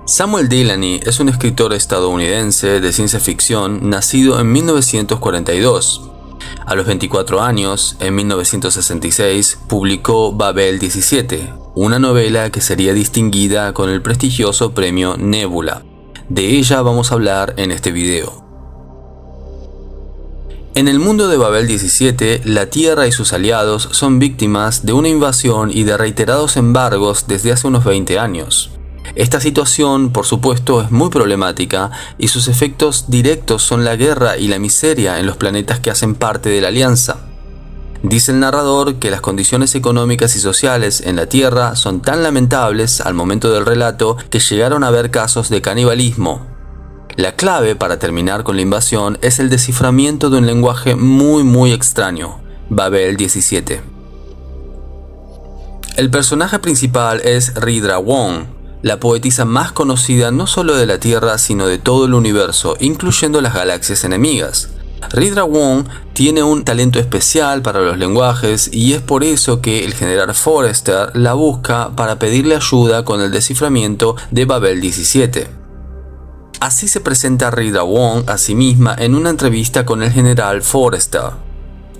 Samuel Delany es un escritor estadounidense de ciencia ficción nacido en 1942. A los 24 años, en 1966, publicó Babel 17, una novela que sería distinguida con el prestigioso premio Nebula. De ella vamos a hablar en este video. En el mundo de Babel 17, la Tierra y sus aliados son víctimas de una invasión y de reiterados embargos desde hace unos 20 años. Esta situación, por supuesto, es muy problemática y sus efectos directos son la guerra y la miseria en los planetas que hacen parte de la Alianza. Dice el narrador que las condiciones económicas y sociales en la Tierra son tan lamentables al momento del relato que llegaron a haber casos de canibalismo. La clave para terminar con la invasión es el desciframiento de un lenguaje muy extraño, Babel 17. El personaje principal es Ridra Wong, la poetisa más conocida no solo de la Tierra sino de todo el universo, incluyendo las galaxias enemigas. Ridra Wong tiene un talento especial para los lenguajes y es por eso que el general Forrester la busca para pedirle ayuda con el desciframiento de Babel 17. Así se presenta Ridra Wong a sí misma en una entrevista con el general Forrester.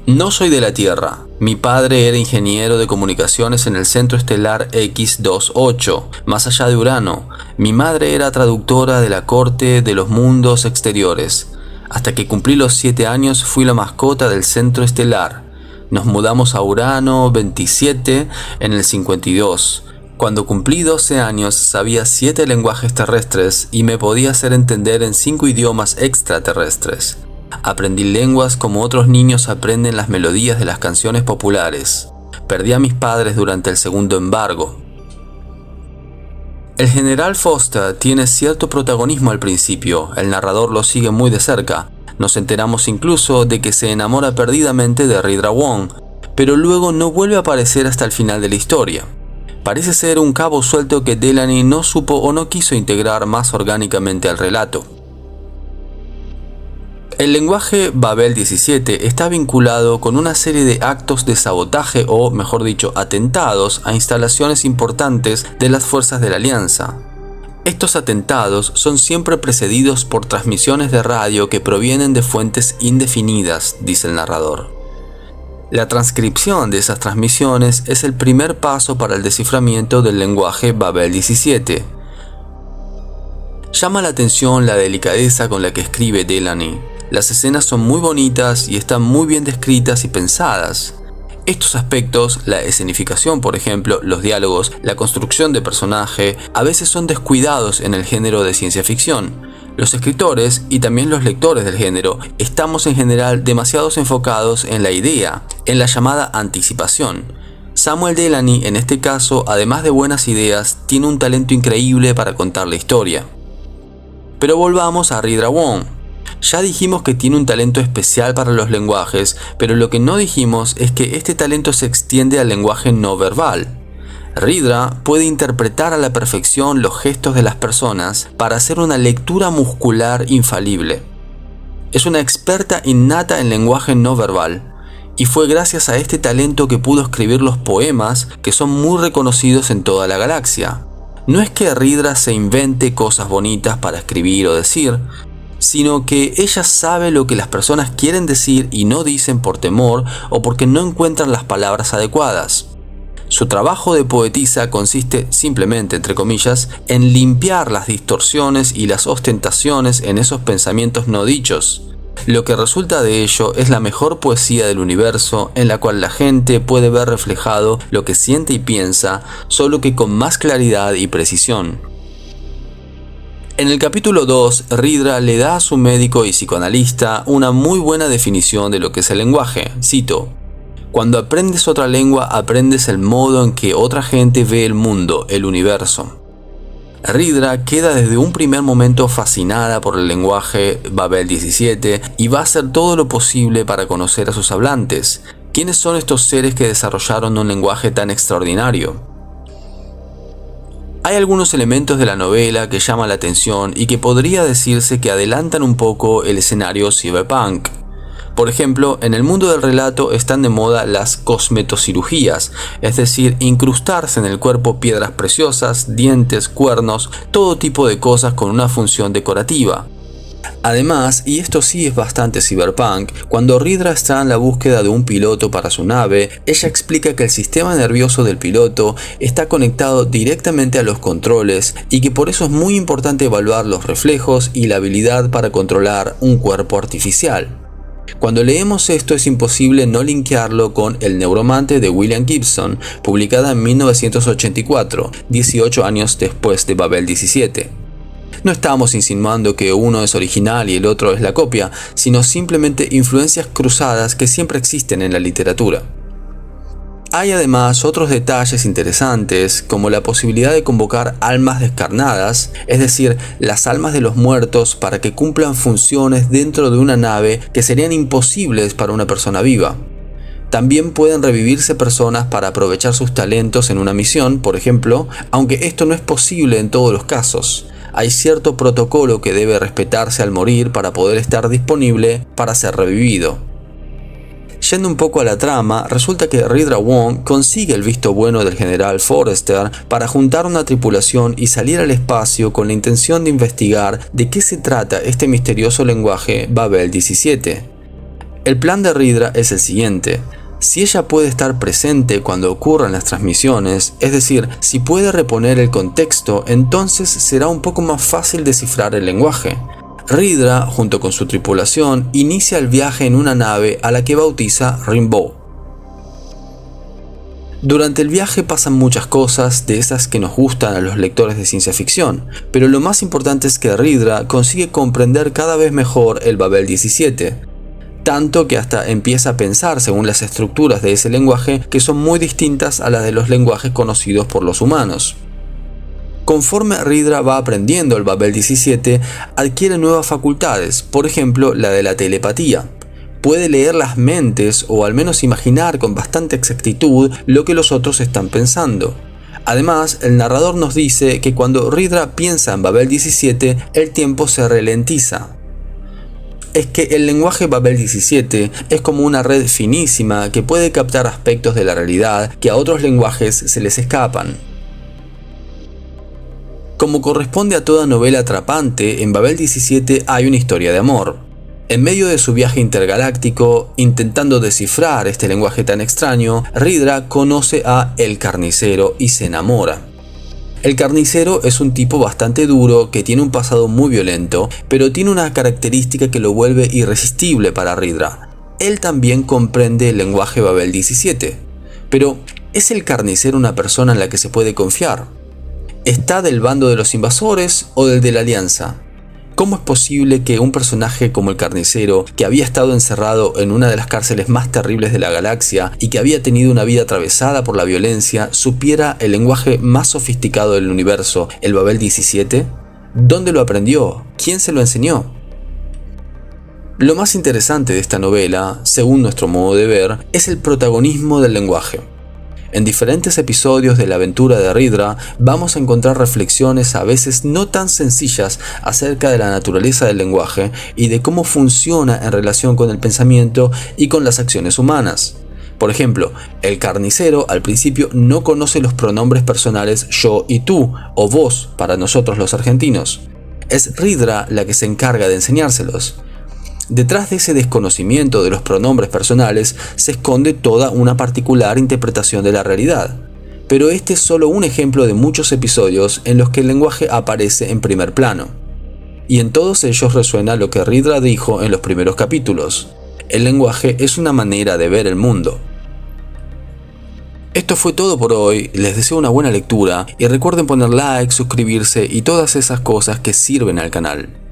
No soy de la Tierra. Mi padre era ingeniero de comunicaciones en el Centro Estelar X-28, más allá de Urano. Mi madre era traductora de la Corte de los Mundos Exteriores. Hasta que cumplí los 7 años fui la mascota del Centro Estelar. Nos mudamos a Urano 27 en el 52. Cuando cumplí 12 años sabía 7 lenguajes terrestres y me podía hacer entender en 5 idiomas extraterrestres. Aprendí lenguas como otros niños aprenden las melodías de las canciones populares. Perdí a mis padres durante el segundo embargo. El general Foster tiene cierto protagonismo al principio, el narrador lo sigue muy de cerca. Nos enteramos incluso de que se enamora perdidamente de Ridra Wong, pero luego no vuelve a aparecer hasta el final de la historia. Parece ser un cabo suelto que Delany no supo o no quiso integrar más orgánicamente al relato. El lenguaje Babel 17 está vinculado con una serie de actos de sabotaje o, mejor dicho, atentados a instalaciones importantes de las fuerzas de la Alianza. Estos atentados son siempre precedidos por transmisiones de radio que provienen de fuentes indefinidas, dice el narrador. La transcripción de esas transmisiones es el primer paso para el desciframiento del lenguaje Babel 17. Llama la atención la delicadeza con la que escribe Delany. Las escenas son muy bonitas y están muy bien descritas y pensadas. Estos aspectos, la escenificación por ejemplo, los diálogos, la construcción de personaje, a veces son descuidados en el género de ciencia ficción. Los escritores y también los lectores del género estamos en general demasiado enfocados en la idea, en la llamada anticipación. Samuel Delany en este caso, además de buenas ideas, tiene un talento increíble para contar la historia. Pero volvamos a Ridra Wong. Ya dijimos que tiene un talento especial para los lenguajes, pero lo que no dijimos es que este talento se extiende al lenguaje no verbal. Ridra puede interpretar a la perfección los gestos de las personas para hacer una lectura muscular infalible. Es una experta innata en lenguaje no verbal, y fue gracias a este talento que pudo escribir los poemas que son muy reconocidos en toda la galaxia. No es que Ridra se invente cosas bonitas para escribir o decir, sino que ella sabe lo que las personas quieren decir y no dicen por temor o porque no encuentran las palabras adecuadas. Su trabajo de poetisa consiste simplemente, entre comillas, en limpiar las distorsiones y las ostentaciones en esos pensamientos no dichos. Lo que resulta de ello es la mejor poesía del universo en la cual la gente puede ver reflejado lo que siente y piensa, solo que con más claridad y precisión. En el capítulo 2, Ridra le da a su médico y psicoanalista una muy buena definición de lo que es el lenguaje. Cito: "Cuando aprendes otra lengua, aprendes el modo en que otra gente ve el mundo, el universo". Ridra queda desde un primer momento fascinada por el lenguaje Babel 17 y va a hacer todo lo posible para conocer a sus hablantes. ¿Quiénes son estos seres que desarrollaron un lenguaje tan extraordinario? Hay algunos elementos de la novela que llaman la atención y que podría decirse que adelantan un poco el escenario cyberpunk. Por ejemplo, en el mundo del relato están de moda las cosmetocirugías, es decir, incrustarse en el cuerpo piedras preciosas, dientes, cuernos, todo tipo de cosas con una función decorativa. Además, y esto sí es bastante cyberpunk, cuando Ridra está en la búsqueda de un piloto para su nave, ella explica que el sistema nervioso del piloto está conectado directamente a los controles y que por eso es muy importante evaluar los reflejos y la habilidad para controlar un cuerpo artificial. Cuando leemos esto es imposible no linkearlo con El Neuromante de William Gibson, publicada en 1984, 18 años después de Babel 17. No estamos insinuando que uno es original y el otro es la copia, sino simplemente influencias cruzadas que siempre existen en la literatura. Hay además otros detalles interesantes, como la posibilidad de convocar almas descarnadas, es decir, las almas de los muertos para que cumplan funciones dentro de una nave que serían imposibles para una persona viva. También pueden revivirse personas para aprovechar sus talentos en una misión, por ejemplo, aunque esto no es posible en todos los casos. Hay cierto protocolo que debe respetarse al morir para poder estar disponible para ser revivido. Yendo un poco a la trama, resulta que Ridra Wong consigue el visto bueno del general Forrester para juntar una tripulación y salir al espacio con la intención de investigar de qué se trata este misterioso lenguaje Babel 17. El plan de Ridra es el siguiente. Si ella puede estar presente cuando ocurran las transmisiones, es decir, si puede reponer el contexto, entonces será un poco más fácil descifrar el lenguaje. Ridra, junto con su tripulación, inicia el viaje en una nave a la que bautiza Rimbaud. Durante el viaje pasan muchas cosas de esas que nos gustan a los lectores de ciencia ficción, pero lo más importante es que Ridra consigue comprender cada vez mejor el Babel 17, tanto que hasta empieza a pensar según las estructuras de ese lenguaje que son muy distintas a las de los lenguajes conocidos por los humanos. Conforme Ridra va aprendiendo el Babel 17, adquiere nuevas facultades, por ejemplo la de la telepatía. Puede leer las mentes o al menos imaginar con bastante exactitud lo que los otros están pensando. Además, el narrador nos dice que cuando Ridra piensa en Babel 17, el tiempo se ralentiza. Es que el lenguaje Babel 17 es como una red finísima que puede captar aspectos de la realidad que a otros lenguajes se les escapan. Como corresponde a toda novela atrapante, en Babel 17 hay una historia de amor. En medio de su viaje intergaláctico, intentando descifrar este lenguaje tan extraño, Ridra conoce a El Carnicero y se enamora. El Carnicero es un tipo bastante duro que tiene un pasado muy violento, pero tiene una característica que lo vuelve irresistible para Ridra. Él también comprende el lenguaje Babel 17. Pero, ¿es el Carnicero una persona en la que se puede confiar? ¿Está del bando de los invasores o del de la Alianza? ¿Cómo es posible que un personaje como el Carnicero, que había estado encerrado en una de las cárceles más terribles de la galaxia y que había tenido una vida atravesada por la violencia, supiera el lenguaje más sofisticado del universo, el Babel 17? ¿Dónde lo aprendió? ¿Quién se lo enseñó? Lo más interesante de esta novela, según nuestro modo de ver, es el protagonismo del lenguaje. En diferentes episodios de la aventura de Ridra vamos a encontrar reflexiones a veces no tan sencillas acerca de la naturaleza del lenguaje y de cómo funciona en relación con el pensamiento y con las acciones humanas. Por ejemplo, el Carnicero al principio no conoce los pronombres personales yo y tú o vos para nosotros los argentinos. Es Ridra la que se encarga de enseñárselos. Detrás de ese desconocimiento de los pronombres personales se esconde toda una particular interpretación de la realidad. Pero este es solo un ejemplo de muchos episodios en los que el lenguaje aparece en primer plano. Y en todos ellos resuena lo que Ridra dijo en los primeros capítulos. El lenguaje es una manera de ver el mundo. Esto fue todo por hoy, les deseo una buena lectura y recuerden poner like, suscribirse y todas esas cosas que sirven al canal.